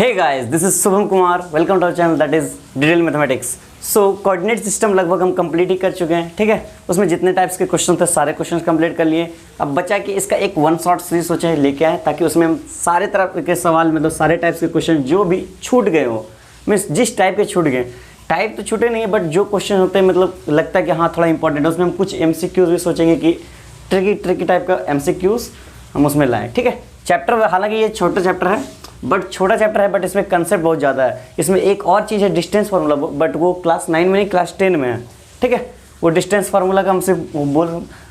Hey guys, this is Shubham Kumar. Welcome to our channel that is detail mathematics. So coordinate system लगभग हम complete ही कर चुके हैं, ठीक है। उसमें जितने टाइप्स के क्वेश्चन थे सारे क्वेश्चन कंप्लीट कर लिए। अब बचा कि इसका एक वन शॉट सीरीज सोचे लेके आए ताकि उसमें हम सारे तरह के सवाल मतलब सारे टाइप्स के क्वेश्चन जो भी छूट गए हो, मीन्स जिस टाइप के छूट गए, टाइप तो छूटे नहीं है बट जो क्वेश्चन होते हैं मतलब लगता है कि हाँ थोड़ा इंपॉर्टेंट है, उसमें हम कुछ MCQs भी सोचेंगे कि ट्रिकी टाइप का MCQs हम उसमें लाएँ, ठीक है। चैप्टर हालांकि ये छोटा चैप्टर है बट छोटा चैप्टर है, बट इसमें कंसेप्ट बहुत ज़्यादा है। इसमें एक और चीज़ है डिस्टेंस फार्मूला, बट वो क्लास 9 में नहीं क्लास 10 में है, ठीक है। वो डिस्टेंस फार्मूला का हमसे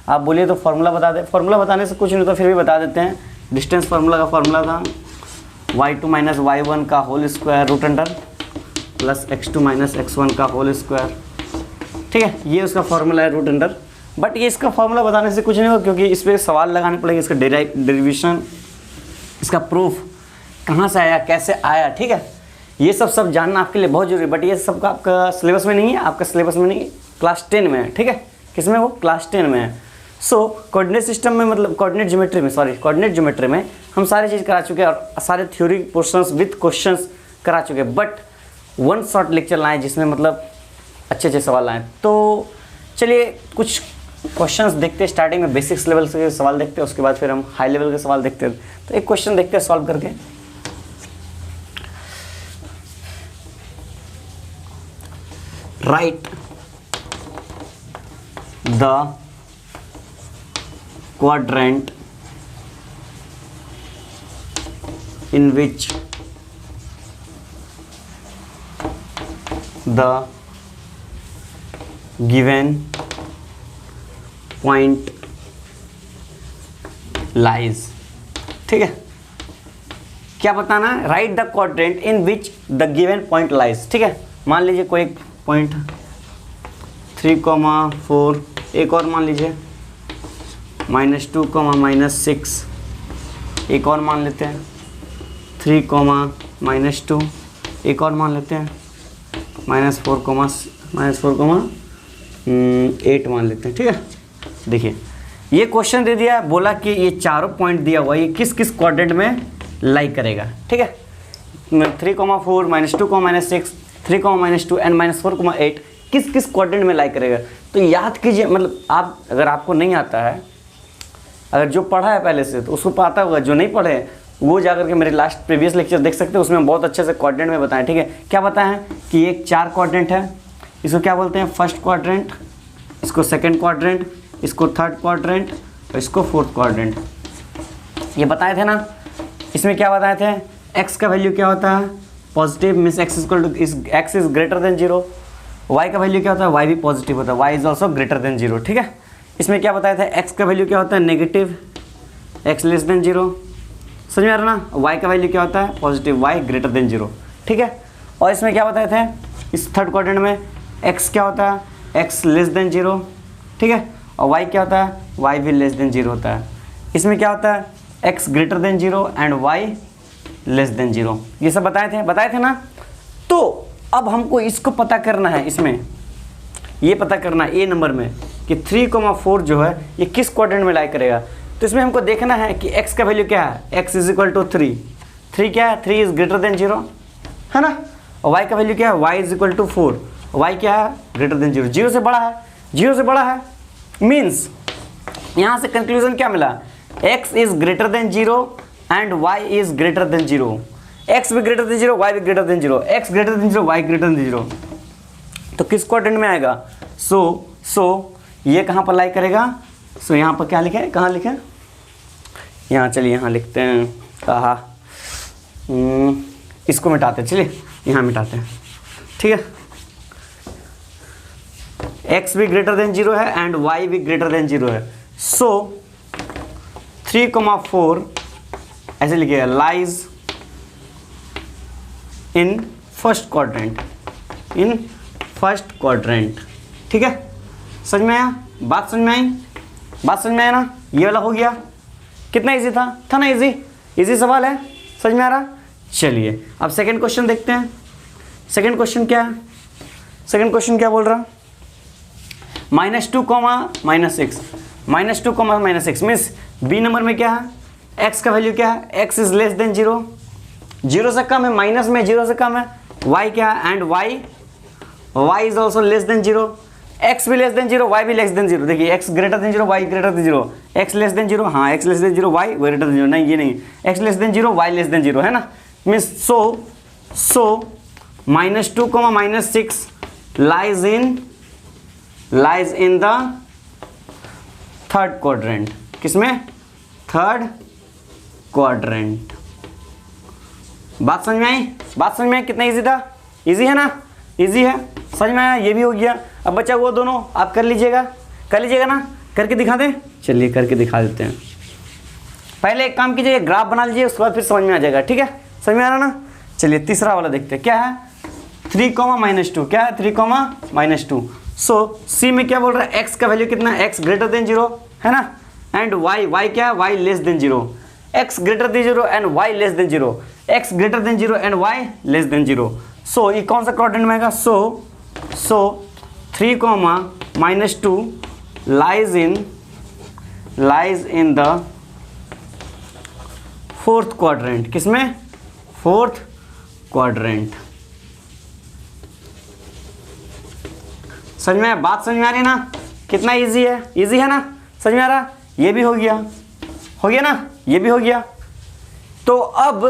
आप बोलिए तो फार्मूला बता दें। फार्मूला बताने से कुछ नहीं तो फिर भी बता देते हैं। डिस्टेंस फार्मूला का फार्मूला था y2 माइनस y1 का whole square root under plus x2 minus x1 का होल स्क्वायर, ठीक है। ये उसका फार्मूला है रूट अंडर। बट ये इसका फार्मूला बताने से कुछ नहीं होगा क्योंकि इस पर सवाल लगाने पड़ेगा, इसका डेरिवेशन, इसका प्रूफ कहाँ से आया, कैसे आया, ठीक है। ये सब जानना आपके लिए बहुत जरूरी है, बट ये सब का आपका सिलेबस में नहीं है, आपका सिलेबस में नहीं, क्लास 10 में है, ठीक है। किसमें? वो क्लास 10 में है। सो कोऑर्डिनेट सिस्टम में मतलब कोऑर्डिनेट ज्योमेट्री में हम सारी चीज़ करा चुके हैं और सारे थ्योरी पोर्शंस विद क्वेश्चंस करा चुके हैं, बट वन शॉट लेक्चर लाएँ जिसमें मतलब अच्छे सवाल आए। तो चलिए कुछ क्वेश्चंस देखते हैं। स्टार्टिंग में बेसिक्स लेवल के सवाल देखते हैं, उसके बाद फिर हम हाई लेवल के सवाल देखते हैं। तो एक क्वेश्चन देखते हैं सॉल्व करके। Right the quadrant in which the given point lies, ठीक है। क्या बताना है? Right the quadrant in which the given point lies, ठीक है। मान लीजिए कोई एक पॉइंट 3,4, एक और मान लीजिए -2, -6, एक और मान लेते हैं 3, -2, एक और मान लेते हैं -4, -8 मान लेते हैं, ठीक है। देखिए ये क्वेश्चन दे दिया, बोला कि ये चारों पॉइंट दिया हुआ ये किस किस क्वाड्रेंट में लाई करेगा, ठीक है। 3,4, -2, -6, 3, -2 एंड -4, 8 किस किस क्वाड्रेंट में लाई करेगा। तो याद कीजिए, मतलब आप अगर आपको नहीं आता है, अगर जो पढ़ा है पहले से तो उसको पता होगा, जो नहीं पढ़े वो जाकर के मेरे लास्ट प्रीवियस लेक्चर देख सकते हैं, उसमें बहुत अच्छे से क्वाड्रेंट में बताएं, ठीक है। क्या बताएं कि एक 4 क्वाड्रेंट है, इसको क्या बोलते हैं? फर्स्ट क्वाड्रेंट, इसको सेकंड क्वाड्रेंट, इसको थर्ड क्वाड्रेंट और इसको फोर्थ क्वाड्रेंट। ये बताए थे ना। इसमें क्या बताए थे? एक्स का वैल्यू क्या होता है? Positive, means X is greater than 0। Y का वैल्यू क्या होता है? वाई भी पॉजिटिव होता है, Y is also greater than 0, ठीक है। इसमें क्या बताया था? एक्स का वैल्यू क्या होता है? नेगेटिव, एक्स लेस देन 0, समझ में आ रहा ना। वाई का वैल्यू क्या होता है? पॉजिटिव, वाई ग्रेटर देन 0, ठीक है। और इसमें क्या बताए थे? इस थर्ड क्वाड्रेंट में एक्स क्या होता है? एक्स लेस देन 0, ठीक है। और वाई क्या होता है? वाई भी लेस देन 0 होता है। इसमें क्या होता है? X greater than 0 and Y less than 0। ये सब बताए थे ना। तो अब हमको इसको पता करना है, इसमें ये पता करना है ए नंबर में कि 3,4 जो है ये किस क्वाड्रेंट में लाई करेगा। तो इसमें हमको देखना है कि x का वैल्यू क्या है? x इज इक्वल टू 3 क्या है? 3 इज ग्रेटर देन 0, है ना। और y का वैल्यू क्या है? y is equal to 4, y क्या है? ग्रेटर देन 0, 0 से बड़ा है, 0 से बड़ा है। मीन्स यहाँ से कंक्लूजन क्या मिला? x is greater than 0 and y is greater than 0। x भी ग्रेटर देन 0, y भी greater than 0, x greater than 0, y greater than 0। तो किस क्वाड्रेंट में आएगा? सो ये कहाँ पर लाई करेगा? सो यहाँ पर क्या लिखे है? कहाँ लिखे? यहाँ चलिए यहाँ लिखते हैं, कहा इसको मिटाते हैं, चलिए यहाँ मिटाते हैं, ठीक है। x भी ग्रेटर देन 0 है एंड y भी ग्रेटर देन 0 है। सो 3,4 ऐसे लिखिएगा, लाइज इन फर्स्ट क्वाड्रेंट, ठीक है। समझ में आया? बात समझ में आया ना। ये वाला हो गया। कितना इजी था ना। इजी सवाल है, समझ में आ रहा। चलिए अब सेकंड क्वेश्चन देखते हैं। सेकंड क्वेश्चन क्या है? सेकंड क्वेश्चन क्या बोल रहा? -2, -6, -2, -6 मीन्स बी नंबर में क्या है? x का वैल्यू क्या है? x इज लेस देन 0, 0 से कम है, माइनस में 0 से कम है, y क्या है, and y is also less than 0, x भी लेस देन 0, y भी लेस देन 0। देखिए x greater than 0, y greater than 0, x less than 0, हाँ x less than 0, y greater than 0, नहीं ये नहीं, x less than 0, y less than 0 है ना। Means so -2 -6 lies in the third quadrant. किसमें? Third quadrant. बात समझ में आई? बात समझ में आई? कितना इजी था? इजी है ना? इजी है, समझ में आया? ये भी हो गया। अब बच्चा वो दोनों आप कर लीजिएगा ना, करके दिखा दें। चलिए करके दिखा देते हैं। पहले एक काम कीजिए, ग्राफ बना लीजिए, उसके बाद फिर समझ में आ जाएगा। ठीक है, समझ में आ रहा ना? चलिए तीसरा वाला देखते हैं, क्या है? 3, -2। क्या है? 3, -2। सो सी में क्या बोल रहा है? x का वैल्यू कितना है? x ग्रेटर देन 0 है ना, एंड y क्या है? y less than 0। x greater than 0 and y less than 0, x greater than 0 and y less than 0। So ये कौन सा क्वाड्रेंट में आएगा? So 3, -2 lies in the fourth quadrant. किसमें? Fourth quadrant. समझ में? बात समझ में आ रही है ना? कितना इजी है? इजी है ना? समझ में आ रहा? ये भी हो गया ना? ये भी हो गया। तो अब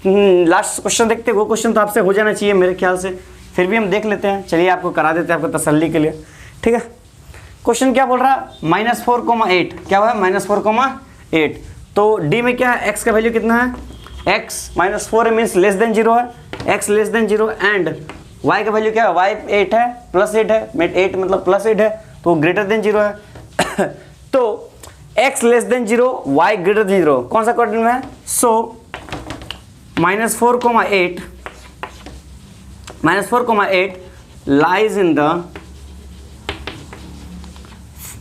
लास्ट क्वेश्चन देखते हैं। वो क्वेश्चन तो आपसे हो जाना चाहिए मेरे ख्याल से, फिर भी हम देख लेते हैं। चलिए आपको करा देते हैं, आपको तसल्ली के लिए। ठीक है, क्वेश्चन क्या बोल रहा है? -4,8। क्या हुआ? -4,8। तो डी में क्या है? x का वैल्यू कितना है? x -4 है, मीन्स लेस देन 0 है, x less than 0 and y का वैल्यू क्या है? y 8 है, +8 है, 8 मतलब +8 है, तो ग्रेटर देन 0 है। तो x less than 0, y greater than 0, कौन सा क्वाड्रेंट में है? So -4,8 lies in the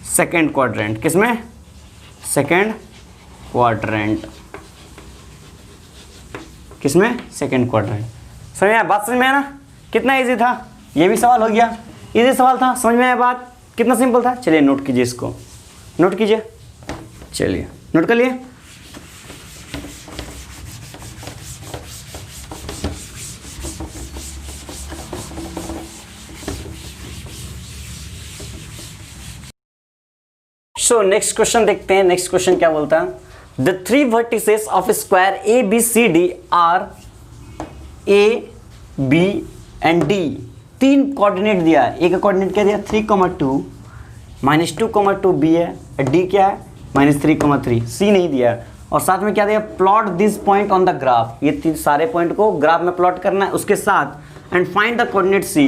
second quadrant. किसमें? Second quadrant. किसमें? Second quadrant. समझ में आया? बात समझ में आया ना? कितना इजी था? ये भी सवाल हो गया, इजी सवाल था। समझ में आया बात? कितना सिंपल था। चलिए नोट कीजिए, इसको नोट कीजिए। चलिए नोट कर लिए। सो नेक्स्ट क्वेश्चन देखते हैं। नेक्स्ट क्वेश्चन क्या बोलता है? The 3 vertices of square ABCD are A, B and D। 3 coordinate दिया है। ए का कोऑर्डिनेट क्या दिया? 3,2, -2,2 B है, D क्या है? -3,3। C नहीं दिया, और साथ में क्या दिया? Plot this point on the graph. ये सारे पॉइंट को ग्राफ में प्लॉट करना है, उसके साथ and find the coordinate C,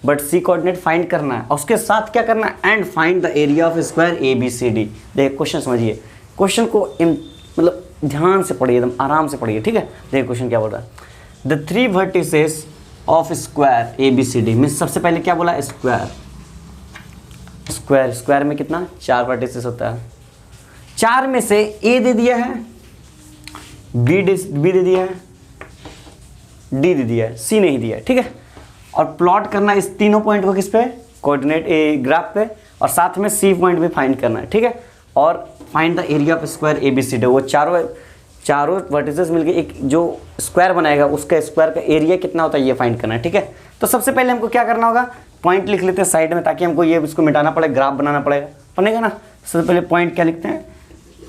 but C coordinate find करना है, और उसके साथ क्या करना है? And find the area of square ABCD। देखिए क्वेश्चन समझिए, क्वेश्चन को मतलब ध्यान से पढ़िए, एकदम आराम से पढ़िए। ठीक है, देखिए क्वेश्चन क्या बोल रहा है? The 3 vertices of square ABCD। Means सबसे पहले क्या बोला? स्क्वायर में कितना? 4 वर्टिसेस होता है। 4 में से A दे दिया है, B दे दिया है, D दे दिया है, C नहीं दिया है। ठीक है, और प्लॉट करना इस तीनों पॉइंट को किस पे? कोऑर्डिनेट ग्राफ पे, और साथ में C पॉइंट भी फाइंड करना है। ठीक है, और find the area of square ABCD। वो चारों वर्टिसेस मिलके एक जो स्क्वायर बनाएगा, उसका स्क्वायर का एरिया कितना होता है ये फाइंड करना है। ठीक है, तो सबसे पहले हमको क्या करना होगा? पॉइंट लिख लेते हैं साइड में, ताकि हमको ये इसको मिटाना पड़े, ग्राफ बनाना बनेगा ना। सबसे पहले पॉइंट क्या लिखते हैं?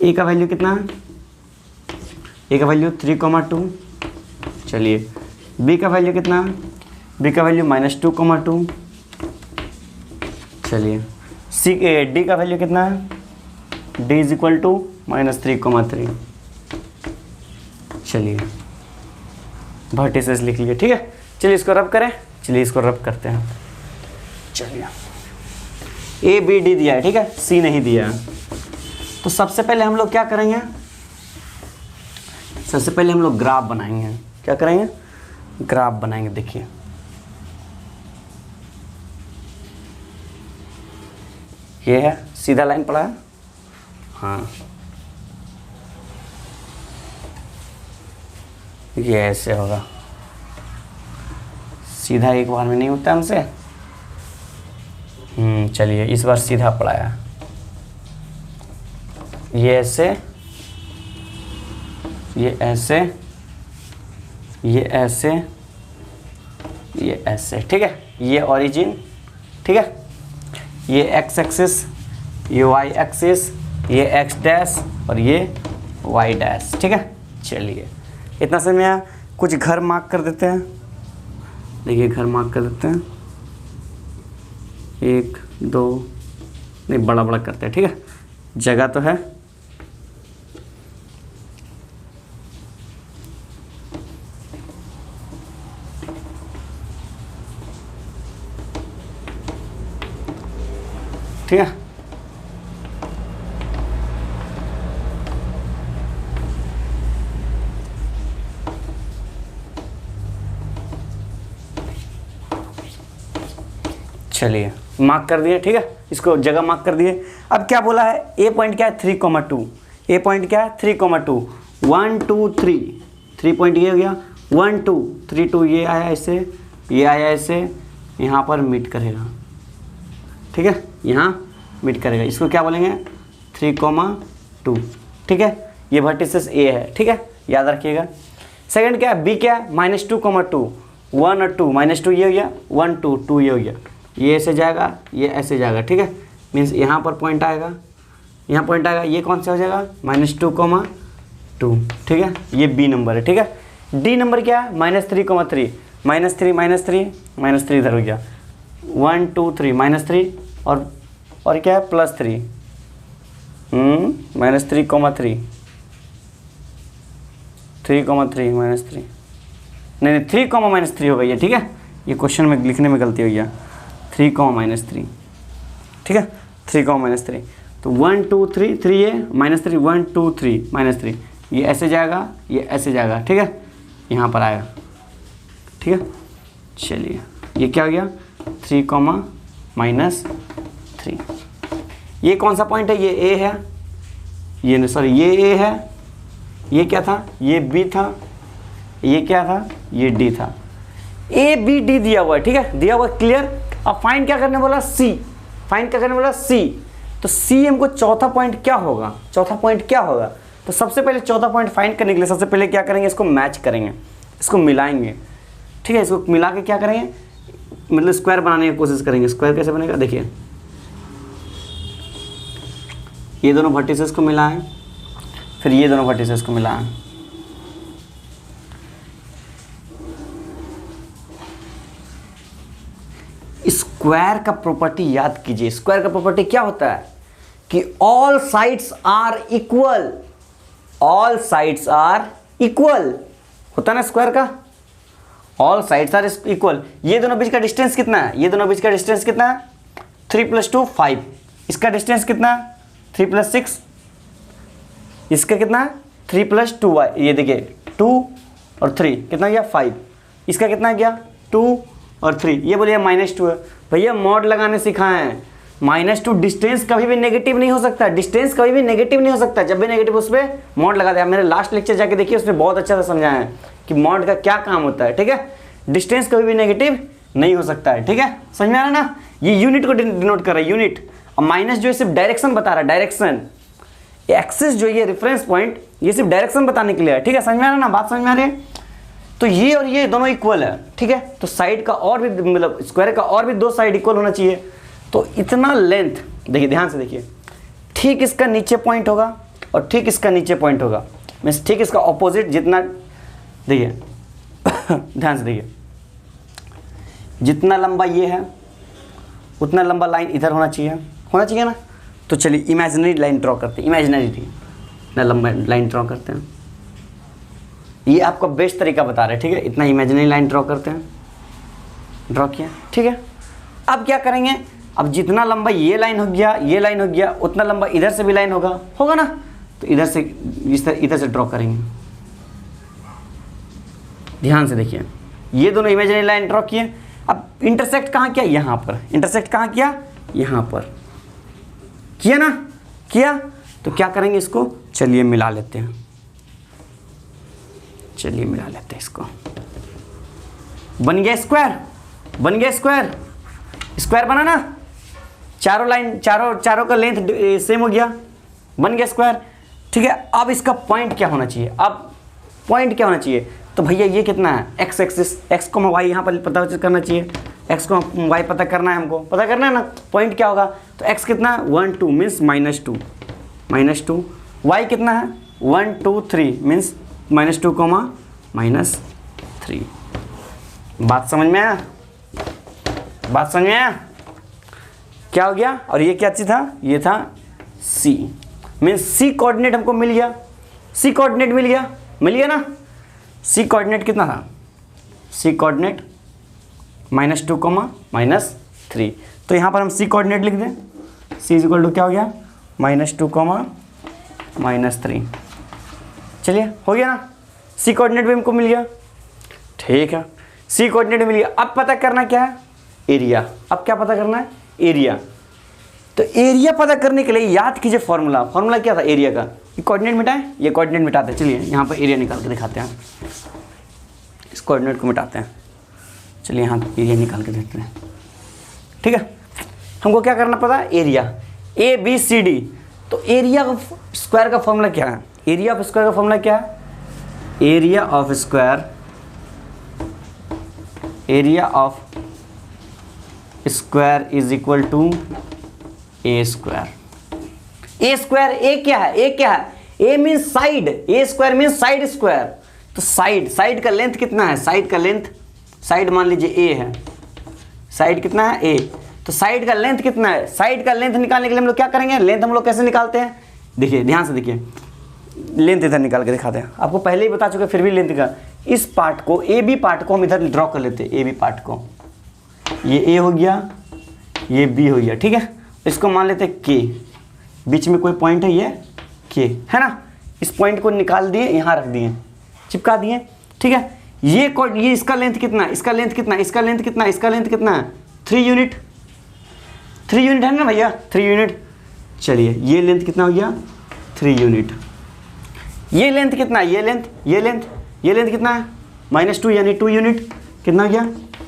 ए का वैल्यू कितना है? ए का वैल्यू 3,2। चलिए बी का वैल्यू कितना है? बी का वैल्यू -2,2। चलिए डी का वैल्यू कितना है? D is equal to -3,3। चलिए वर्टिसेस लिख लिए। ठीक है, चलिए इसको रब करें। चलिए इसको रब करते हैं। चलिए ABD दिया है, ठीक है, C नहीं दिया है। तो सबसे पहले हम लोग क्या करेंगे? सबसे पहले हम लोग ग्राफ बनाएंगे। क्या करेंगे? ग्राफ बनाएंगे। देखिए ये है, सीधा लाइन पड़ा है। हाँ, ये ऐसे होगा, सीधा एक बार में नहीं होता हमसे। चलिए इस बार सीधा पढ़ाया। ये ऐसे, ये ऐसे, ये ऐसे, ये ऐसे, ठीक है, ये ओरिजिन, ठीक है, ये एक्स एक्सिस, ये वाई एक्सिस, ये एक्स डैश और ये वाई डैश, ठीक है। चलिए इतना समझ में आया। कुछ घर मार्क कर देते हैं, देखिए घर मार्क कर देते हैं, 1 2, नहीं बड़ा बड़ा करते हैं, ठीक है, जगह तो है। ठीक है, चलिए मार्क कर दिए, ठीक है, इसको जगह मार्क कर दिए। अब क्या बोला है, ए पॉइंट क्या है 3,2, ए पॉइंट क्या है 3,2, 1 2 3, 3 पॉइंट ये हो गया, 1 2 3 2, ये आया ऐसे, ये आया ऐसे, यहाँ पर मीट करेगा, ठीक है, यहाँ मीट करेगा, इसको क्या बोलेंगे 3,2, ठीक है, ये वर्टिसेस ए है, ठीक है, याद रखिएगा। सेकंड क्या है, बी क्या है -2,2, 1 और 2, -2 ये हो गया, 1 2 2 ये हो गया, ये ऐसे जाएगा, ये ऐसे जाएगा, ठीक है, मीन्स यहाँ पर पॉइंट आएगा, यहाँ पॉइंट आएगा, ये कौन सा हो जाएगा -2,2, ठीक है, ये बी नंबर है, ठीक है। डी नंबर क्या है -3,3, -3 इधर हो गया, 1 2 3 -3 और क्या है +3, -3,3, 3,3 -3, नहीं 3,-3 हो गई है, ठीक है, ये क्वेश्चन में लिखने में गलती हो गया, 3,-3, ठीक है, 3,-3, तो 1 2 3 3 ये -3, 1 2 3 -3, ये ऐसे जाएगा, ये ऐसे जाएगा, ठीक है, यहाँ पर आएगा, ठीक है। चलिए ये क्या हो गया 3,-3, ये कौन सा पॉइंट है, ये ए है, ये सॉरी ये ए है, ये क्या था, ये बी था, ये क्या था, ये डी था, ए बी डी दिया हुआ है, ठीक है, दिया हुआ क्लियर। अब फाइंड क्या करने बोला, सी, फाइंड क्या करने बोला, सी, तो सी हमको चौथा पॉइंट क्या होगा, चौथा पॉइंट क्या होगा, तो सबसे पहले चौथा पॉइंट फाइंड करने के लिए सबसे पहले क्या करेंगे, इसको मैच करेंगे, इसको मिलाएंगे, ठीक है, इसको मिला के क्या करेंगे, मतलब स्क्वायर बनाने की कोशिश करेंगे। स्क्वायर कैसे बनेगा, देखिए ये दोनों वर्टिसेस को मिलाएं, फिर ये दोनों वर्टिसेस को मिलाएं, स्क्वायर का प्रॉपर्टी याद कीजिए। स्क्वायर का प्रॉपर्टी क्या होता है कि all sides are equal, all sides are equal होता है ना स्क्वायर का, ऑल साइड्स आर इक्वल। ये दोनों बीच का डिस्टेंस कितना है, ये दोनों बीच का डिस्टेंस कितना है 3 + 2 5, इसका डिस्टेंस कितना है 3 + 6, इसका कितना है 3 + 2, ये देखिए 2 और 3 कितना गया 5, इसका कितना गया 2 और 3, ये बोलिए -2 है। भैया मॉड लगाने सिखाए हैं, -2 डिस्टेंस कभी भी नेगेटिव नहीं हो सकता, डिस्टेंस कभी भी नेगेटिव नहीं हो सकता, जब भी नेगेटिव उस पर मॉड लगा दिया। मेरे लास्ट लेक्चर जाके देखिए, उसमें बहुत अच्छा से समझाया है कि मॉड का क्या काम होता है, ठीक है, डिस्टेंस कभी भी नेगेटिव नहीं हो सकता है, ठीक है, समझ में आ रहा है ना। ये यूनिट को डिनोट कर रहा है, यूनिट, और माइनस जो है सिर्फ डायरेक्शन बता रहा है, डायरेक्शन, एक्सिस जो ये रेफरेंस पॉइंट ये सिर्फ डायरेक्शन बताने के लिए है, ठीक है, समझ में आ रहा है ना, बात समझ में आ रही है। तो ये और ये दोनों इक्वल है, ठीक है, तो साइड का और भी मतलब स्क्वायर का और भी 2 साइड इक्वल होना चाहिए। तो इतना लेंथ, देखिए ध्यान से देखिए, ठीक इसका नीचे पॉइंट होगा और ठीक इसका नीचे पॉइंट होगा, मीन्स ठीक इसका ऑपोजिट जितना, देखिए ध्यान से देखिए, जितना लंबा ये है उतना लंबा लाइन इधर होना चाहिए ना। तो चलिए इमेजिनरी लाइन ड्रॉ करते हैं, इमेजिनरी थी इतना लंबा लाइन ड्रॉ करते हैं, ये आपको बेस्ट तरीका बता रहे हैं, ठीक है, इतना इमेजिनरी लाइन ड्रॉ करते हैं, ड्रॉ किया, ठीक है। अब क्या करेंगे, अब जितना लंबा ये लाइन हो गया, ये लाइन हो गया, उतना लंबा इधर से भी लाइन होगा ना, तो इधर से इधर से ड्रॉ करेंगे। ध्यान से देखिए, ये दोनों इमेजिनरी लाइन ड्रॉ किए, अब इंटरसेक्ट कहाँ किया, यहाँ पर, इंटरसेक्ट कहाँ किया, यहाँ पर किया ना, किया, तो क्या करेंगे इसको, चलिए मिला लेते हैं, चलिए मिला लेते हैं इसको, बन गया स्क्वायर, बन गया स्क्वायर, स्क्वायर बना ना, चारों लाइन चारों का लेंथ सेम हो गया, बन गया स्क्वायर, ठीक है। अब इसका पॉइंट क्या होना चाहिए, अब पॉइंट क्या होना चाहिए, तो भैया ये कितना है, एक्स एक्सिस, एक्स को वाई यहाँ पर पता करना चाहिए, एक्स को वाई पता करना है, हमको पता करना है ना, पॉइंट क्या होगा, तो एक्स कितना है 1 2 मीन्स -2, वाई कितना है 1 2 3 मीन्स -2, -3। बात समझ में आया, बात समझ में आया, क्या हो गया। और ये क्या चीज़ था, ये था सी, मीन्स सी कोऑर्डिनेट हमको मिल गया, सी कोऑर्डिनेट मिल गया ना। सी कोऑर्डिनेट कितना था, सी कोऑर्डिनेट -2, -3। तो यहाँ पर हम सी कोऑर्डिनेट लिख दें, सी इज इक्वल टू क्या हो गया -2, -3। चलिए हो गया ना, सी कोऑर्डिनेट भी हमको मिल गया, ठीक है, सी कोऑर्डिनेट मिल गया। अब पता करना क्या है, एरिया। अब क्या पता करना है, एरिया। तो एरिया पता करने के लिए याद कीजिए फॉर्मूला क्या था एरिया का, ये कोऑर्डिनेट मिटाएं, ये कोऑर्डिनेट मिटाते हैं। चलिए यहाँ पर एरिया निकाल के दिखाते हैं, इस कोऑर्डिनेट को मिटाते हैं। चलिए यहाँ एरिया निकाल के देखते हैं, ठीक है। हमको क्या करना पता है, एरिया ABCD। तो एरिया ऑफ स्क्वायर का फॉर्मूला क्या है, एरिया ऑफ स्क्वायर का फॉर्मूला क्या है, area of square is equal to a square. A square a क्या है, a means side, a square means side square. तो साइड का लेंथ कितना है, साइड मान लीजिए ए है, साइड कितना है ए, तो साइड का लेंथ कितना है, साइड का लेंथ निकालने के लिए हम लोग क्या करेंगे, लेंथ हम लोग कैसे निकालते हैं, देखिए ध्यान से देखिए, लेंथ इधर निकाल के दिखाते हैं, आपको पहले ही बता चुके, फिर भी लेंथ का इस पार्ट को, ए बी पार्ट को हम इधर ड्रॉ कर लेते हैं, ए बी पार्ट को, ये ए हो गया, ये बी हो गया, ठीक है। इसको मान लेते हैं के, बीच में कोई पॉइंट है, ये के है ना, इस पॉइंट को निकाल दिए, यहाँ रख दिए, चिपका दिए, ठीक है। ये इसका लेंथ कितना है, इसका लेंथ कितना है 3 यूनिट, 3 यूनिट है ना भैया, 3 यूनिट। चलिए ये लेंथ कितना हो गया 3 यूनिट। ये लेंथ कितना है, ये लेंथ कितना है -2 यानी 2 यूनिट, कितना हो गया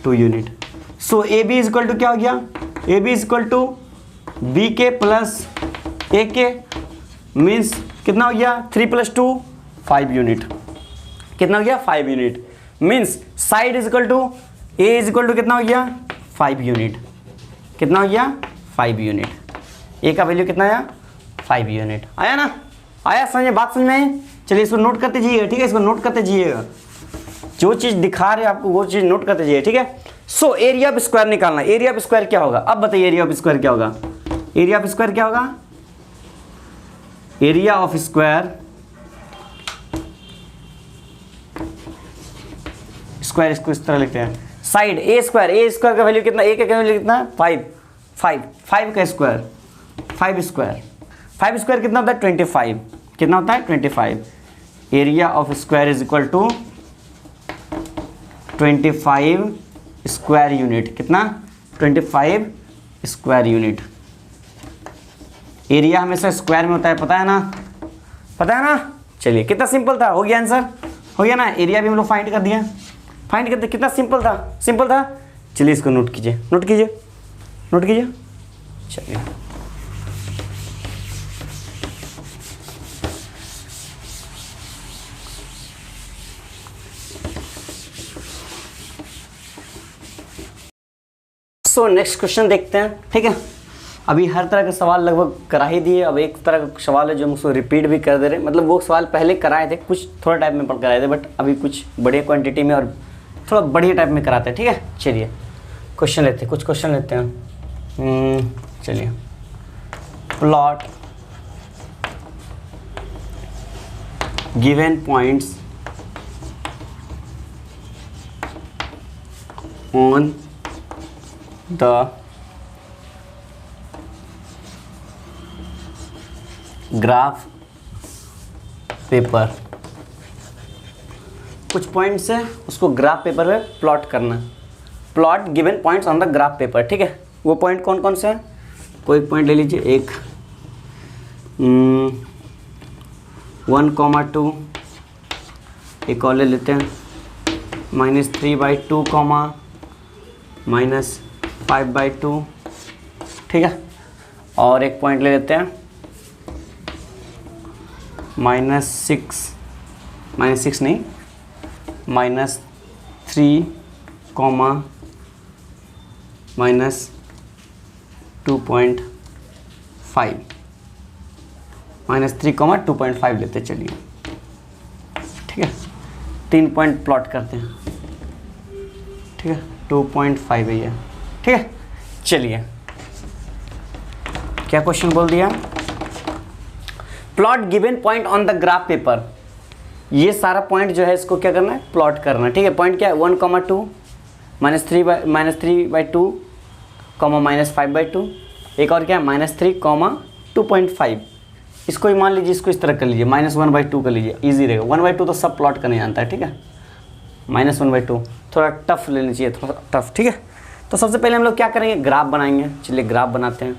2 unit. So A B is equal to क्या हो गया, A B is equal to B के प्लस ए के, मीन्स कितना हो गया 3 + 2 5 यूनिट, कितना हो गया 5 unit. Means side is equal to A is equal to कितना हो गया 5 यूनिट, कितना हो गया 5 यूनिट। ए का वैल्यू कितना आया 5 यूनिट, आया ना, आया समझे, बात समझ में। चलिए इसको नोट करते जाइएगा, ठीक है, इसको नोट करते जाइएगा, जो चीज़ दिखा रहे आपको वो चीज़ नोट करते जाइए, ठीक है। सो एरिया ऑफ स्क्वायर निकालना, एरिया ऑफ स्क्वायर क्या होगा, अब बताइए एरिया ऑफ स्क्वायर क्या होगा, एरिया ऑफ स्क्वायर क्या होगा, एरिया ऑफ स्क्वायर इसको इस तरह लिखते हैं, साइड ए स्क्वायर का वैल्यू कितना, ए का वैल्यू कितना 5 का स्क्वायर 5 स्क्वायर कितना होता है 25, कितना होता है 25। Area of square is equal to 25 square unit, कितना 25 स्क्वायर यूनिट। एरिया हमेशा स्क्वायर में होता है, पता है ना। चलिए कितना सिंपल था, हो गया आंसर, हो गया ना, एरिया भी हम लोग फाइंड कर दिया, कितना सिंपल था। चलिए इसको नोट कीजिए। चलिए सो नेक्स्ट क्वेश्चन देखते हैं, ठीक है। अभी हर तरह के सवाल लगभग करा ही दिए, अब एक तरह का सवाल है जो हम उसको रिपीट भी कर दे रहे हैं, मतलब वो सवाल पहले कराए थे, कुछ थोड़ा टाइप में कराए थे, बट अभी कुछ बड़े क्वांटिटी में और थोड़ा बढ़िया टाइप में कराते हैं, ठीक है। चलिए क्वेश्चन लेते हैं, कुछ क्वेश्चन लेते हैं। चलिए plot given points on the graph paper, कुछ पॉइंट्स है उसको ग्राफ पेपर में प्लॉट करना, plot given points on the graph paper, ठीक है। वो पॉइंट कौन कौन से हैं, कोई पॉइंट ले लीजिए, एक 1,2, एक और ले लेते हैं -3/2, -5/2, ठीक है। और एक पॉइंट ले लेते हैं -6 नहीं -3, -2.5, -3, 2.5 लेते चलिए, ठीक है। 3 पॉइंट प्लॉट करते हैं, ठीक है। 2.5 है ये, ठीक है। चलिए क्या क्वेश्चन बोल दिया, plot given point on the graph paper. ये सारा पॉइंट जो है इसको क्या करना है, प्लॉट करना है, ठीक है। पॉइंट क्या है, 1, 2, -3/2, -5/2, एक और क्या है -3, 2.5। इसको ही मान लीजिए, इसको इस तरह कर लीजिए, -1/2 कर लीजिए, इजी रहेगा। 1/2 तो सब प्लॉट करने जानता है, ठीक है। -1/2 थोड़ा टफ लेना चाहिए, थोड़ा टफ, ठीक है। तो सबसे पहले हम लोग क्या करेंगे, ग्राफ बनाएंगे। चलिए ग्राफ बनाते हैं।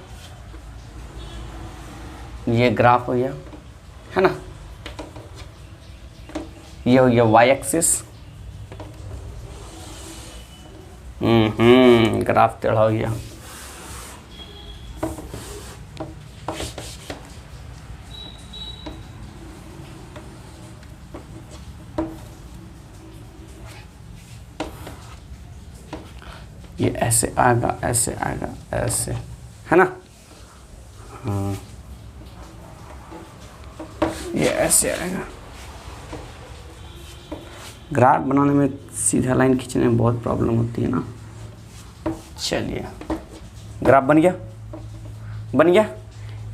ये ग्राफ हो गया, है ना। ये हो गया y एक्सिस, ग्राफ टेढ़ा हो गया। ये ऐसे आएगा, ऐसे आएगा, ऐसे, है ना। हाँ, ये ऐसे आएगा। ग्राफ बनाने में, सीधा लाइन खींचने में बहुत प्रॉब्लम होती है ना। चलिए ग्राफ बन गया, बन गया।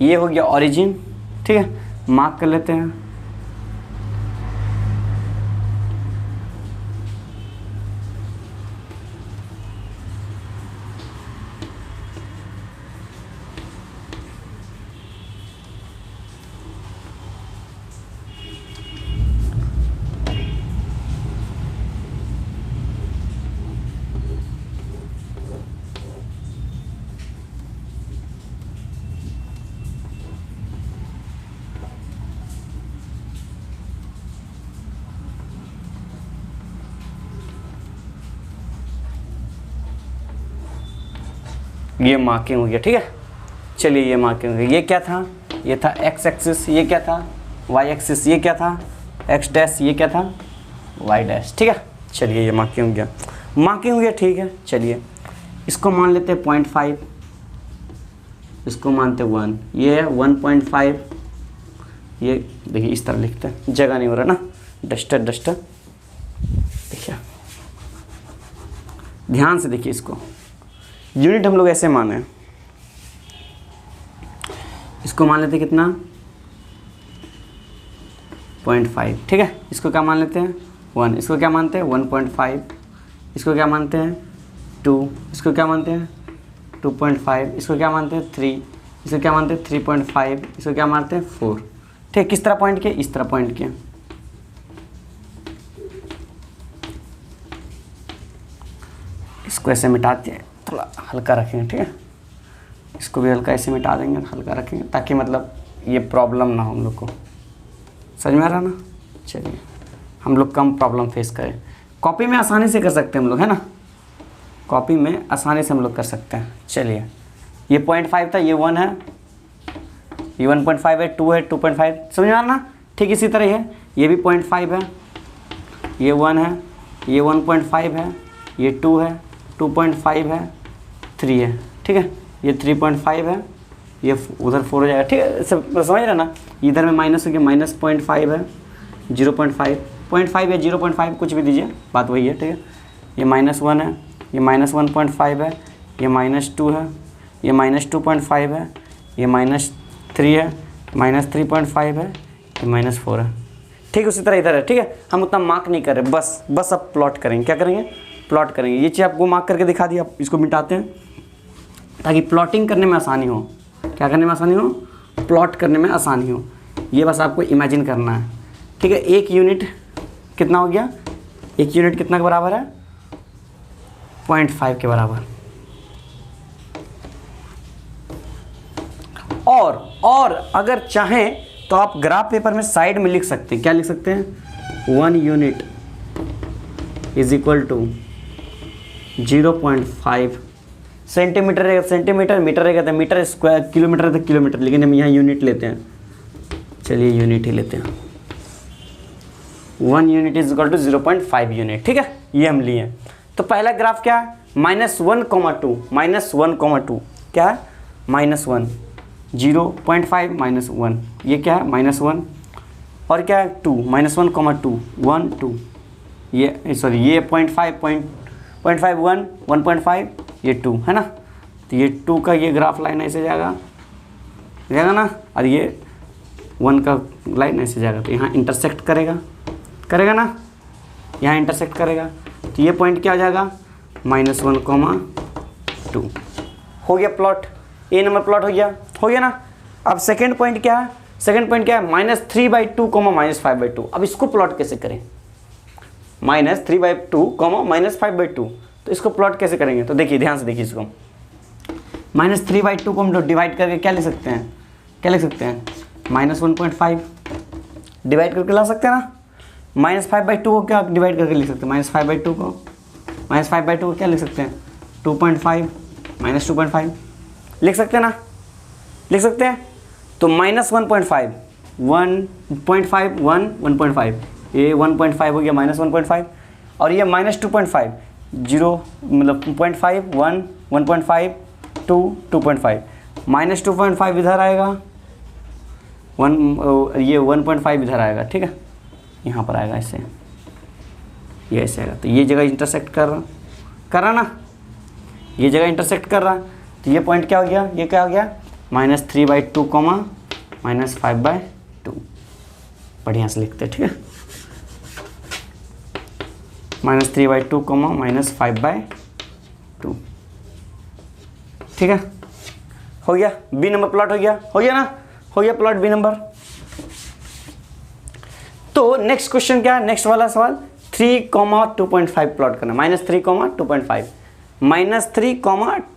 ये हो गया ओरिजिन, ठीक है। मार्क कर लेते हैं। ये मार्किंग हो गया, ठीक है। चलिए ये मार्किंग हो गया। ये क्या था, ये था x एक्सिस, ये क्या था y एक्सिस, ये क्या था x डैश, ये क्या था y डैश, ठीक है। चलिए ये मार्किंग हो गया, मार्किंग हो गया, ठीक है। चलिए इसको मान लेते हैं 0.5, इसको मानते 1, ये है 1.5। ये देखिए इस तरह लिखते हैं, जगह नहीं हो रहा ना, डस्टर डस्टर। देखिए ध्यान से देखिए, इसको यूनिट हम लोग ऐसे माने, इसको मान लेते कितना 0.5, ठीक है। इसको क्या मान लेते हैं 1, इसको क्या मानते हैं 1.5, इसको क्या मानते हैं 2, इसको क्या मानते हैं 2.5, इसको क्या मानते हैं 3, इसको क्या मानते हैं 3.5, इसको क्या मानते हैं 4, ठीक। किस तरह पॉइंट किया, इस तरह पॉइंट किया। इसको ऐसे मिटाते हैं, थोड़ा हल्का रखेंगे, ठीक है। इसको भी हल्का ऐसे मिटा देंगे, हल्का रखेंगे, ताकि मतलब ये प्रॉब्लम ना हो हम लोग को। समझ में आ रहा ना। चलिए हम लोग कम प्रॉब्लम फेस करें। कॉपी में आसानी से कर सकते हैं हम लोग, है ना। कॉपी में आसानी से हम लोग कर सकते हैं। चलिए ये 0.5 था, ये 1 है, ये 1.5 है, 2 है, 2.5, समझ में आ रहा ना। ठीक इसी तरह है, ये भी 0.5 है, ये 1 है, ये 1.5 है, ये 2 है, 2.5 है, 3 है, ठीक है। ये 3.5 है, ये उधर 4 हो जाएगा, ठीक है। सब समझ रहे ना। इधर में माइनस हो गया, -0.5 है, 0.5, 0.5 या 0.5 कुछ भी दीजिए, बात वही है, ठीक है। ये -1 है, ये -1.5 है, ये -2 है, ये -2.5 है, ये -3 है, -3.5 है, ये -4 है, ठीक। उसी तरह इधर है, ठीक है। हम उतना मार्क नहीं कर रहे, बस अब प्लॉट करेंगे। क्या करेंगे, प्लॉट करेंगे। ये चीज़ आपको मार्क करके दिखा दी, आप इसको मिटाते हैं ताकि प्लॉटिंग करने में आसानी हो। क्या करने में आसानी हो, प्लॉट करने में आसानी हो। ये बस आपको इमेजिन करना है, ठीक है। एक यूनिट कितना हो गया, एक यूनिट कितना के बराबर है 0.5 के बराबर। और अगर चाहें तो आप ग्राफ पेपर में साइड में लिख सकते हैं। क्या लिख सकते हैं, 1 unit is equal to 0.5 centimetre रहेगा, सेंटीमीटर, मीटर रहेगा तो मीटर, स्क्वायर, किलोमीटर तो किलोमीटर, लेकिन हम यहाँ यूनिट लेते हैं। चलिए यूनिट ही लेते हैं। 1 unit is equal to 0.5 unit, ठीक है, ये हम लिए। तो पहला ग्राफ क्या है, -1,2, -1,2 क्या है, -1, 0.5 -1, ये क्या है -1, और क्या है 2, -1,2, 1 2, ये सॉरी ये 0.5 1 1.5, ये 2 है ना। तो ये 2 का ये ग्राफ लाइन ऐसे जाएगा ना, और ये 1 का लाइन ऐसे जाएगा, तो यहाँ इंटरसेक्ट करेगा ना, यहाँ इंटरसेक्ट करेगा। तो ये पॉइंट क्या हो जाएगा, -1,2 हो गया प्लॉट, ए नंबर प्लॉट हो गया ना। अब सेकेंड पॉइंट क्या है, -3/2, -5/2। अब इसको प्लॉट कैसे करें, -3/2, -5/2, तो इसको प्लॉट कैसे करेंगे, तो देखिए ध्यान से देखिए इसको। -3/2 को हम लोग डिवाइड करके क्या लिख सकते हैं, -1.5 डिवाइड करके ला सकते हैं ना। -5/2 को क्या डिवाइड करके लिख सकते हैं, -5/2 को क्या लिख सकते हैं, 2.5 -2.5 लिख सकते हैं ना, लिख सकते हैं। तो -1.5 1.5 1 1.5, ये 1.5 हो गया -1.5, और ये -2.5 0 मतलब 0.5 1 1.5 2 2.5, -2.5 इधर आएगा, 1 ये 1.5 इधर आएगा, ठीक है, यहाँ पर आएगा ऐसे, ये ऐसे आएगा। तो ये जगह इंटरसेक्ट कर रहा ना, ये जगह इंटरसेक्ट कर रहा। तो ये पॉइंट क्या हो गया, ये क्या हो गया, -3/2, -5/2, बढ़िया से लिखते हैं, ठीक है, -3/2, -5/2, ठीक है, हो गया। बी नंबर प्लॉट हो गया ना, हो गया प्लॉट बी नंबर। तो नेक्स्ट क्वेश्चन क्या है, नेक्स्ट वाला सवाल 3,2.5 प्लॉट करना, -3, 2.5, -3,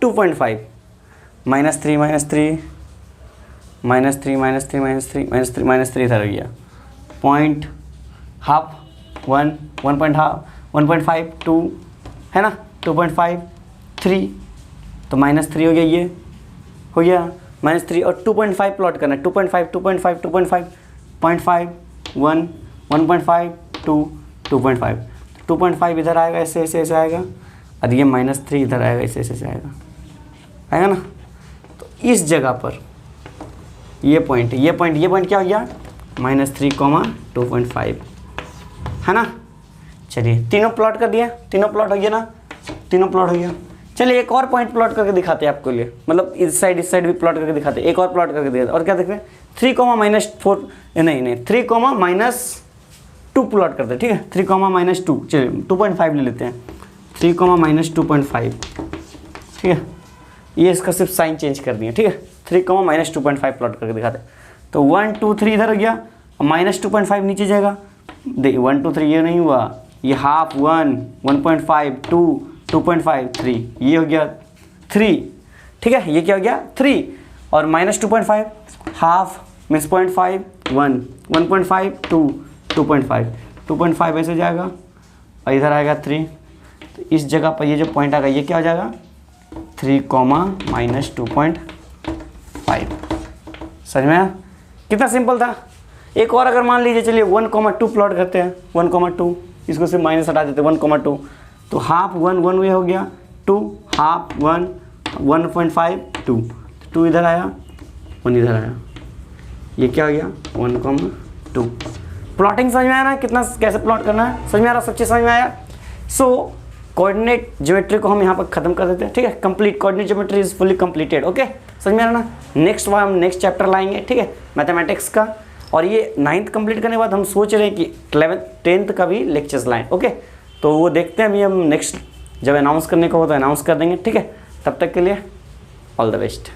2.5, -3 इधर हो गया, पॉइंट हाफ 1 1.5 2 है ना, 2.5 3, तो -3 हो गया, ये हो गया -3, और 2.5 प्लॉट करना है, 2.5 2.5 2.5 0.5 1 1.5 2 2.5, 2.5 इधर आएगा, ऐसे ऐसे ऐसे आएगा, और ये -3 इधर आएगा, ऐसे ऐसे आएगा ना। तो इस जगह पर ये पॉइंट क्या हो गया, -3, 2.5 है ना। चलिए तीनों प्लॉट कर दिया, तीनों प्लॉट हो गया ना, तीनों प्लॉट हो गया। चलिए एक और पॉइंट प्लॉट करके दिखाते हैं आपके लिए, मतलब इस साइड भी प्लॉट करके दिखाते हैं, एक और प्लॉट करके दिखाते हैं। और क्या देखते हैं, 3, -4 नहीं 3, -2 प्लॉट करते हैं, ठीक है, 3, -2, चलिए 2.5 ले लेते हैं, 3, -2.5, ठीक है, ये इसका सिर्फ साइन चेंज कर दिए, ठीक है, 3, -2.5 प्लॉट करके दिखाते हैं। तो 1 2 3 इधर हो गया, -2.5 नीचे जाएगा, देखिए 1 2 3 ये नहीं हुआ, ये हाफ 1 1.5 2 2.5 3, ये हो गया 3, ठीक है, ये क्या हो गया 3, और -2.5 हाफ मीन्स 0.5 1 1.5 2 2.5 ऐसे जाएगा, और इधर आएगा 3। तो इस जगह पर ये जो पॉइंट आएगा, ये क्या हो जाएगा 3, -2.5। समझ में आया, कितना सिंपल था। एक और अगर मान लीजिए, चलिए 1,2 प्लॉट करते हैं, 1,2, इसको सिर्फ माइनस हटा देते हैं, 1,2, तो हाफ 1 1 ये हो गया 2, हाफ 1 1.5 2, 2 इधर आया 1 इधर आया, ये क्या हो गया 1,2। प्लॉटिंग समझ में आया ना, कितना कैसे प्लॉट करना है, समझ में आ रहा, सब चीज़ समझ में आया। सो कोऑर्डिनेट ज्योमेट्री को हम यहाँ पर खत्म कर देते हैं, ठीक है, complete coordinate geometry is fully completed, okay, समझ में आ रहा ना। नेक्स्ट बार हम नेक्स्ट चैप्टर लाएंगे, ठीक है, मैथमेटिक्स का, और ये 9th कंप्लीट करने के बाद हम सोच रहे हैं कि 11th 10th का भी लेक्चर्स लाएं, ओके। तो वो देखते हैं, अभी हम नेक्स्ट जब अनाउंस करने को हो तो अनाउंस कर देंगे, ठीक है। तब तक के लिए ऑल द बेस्ट।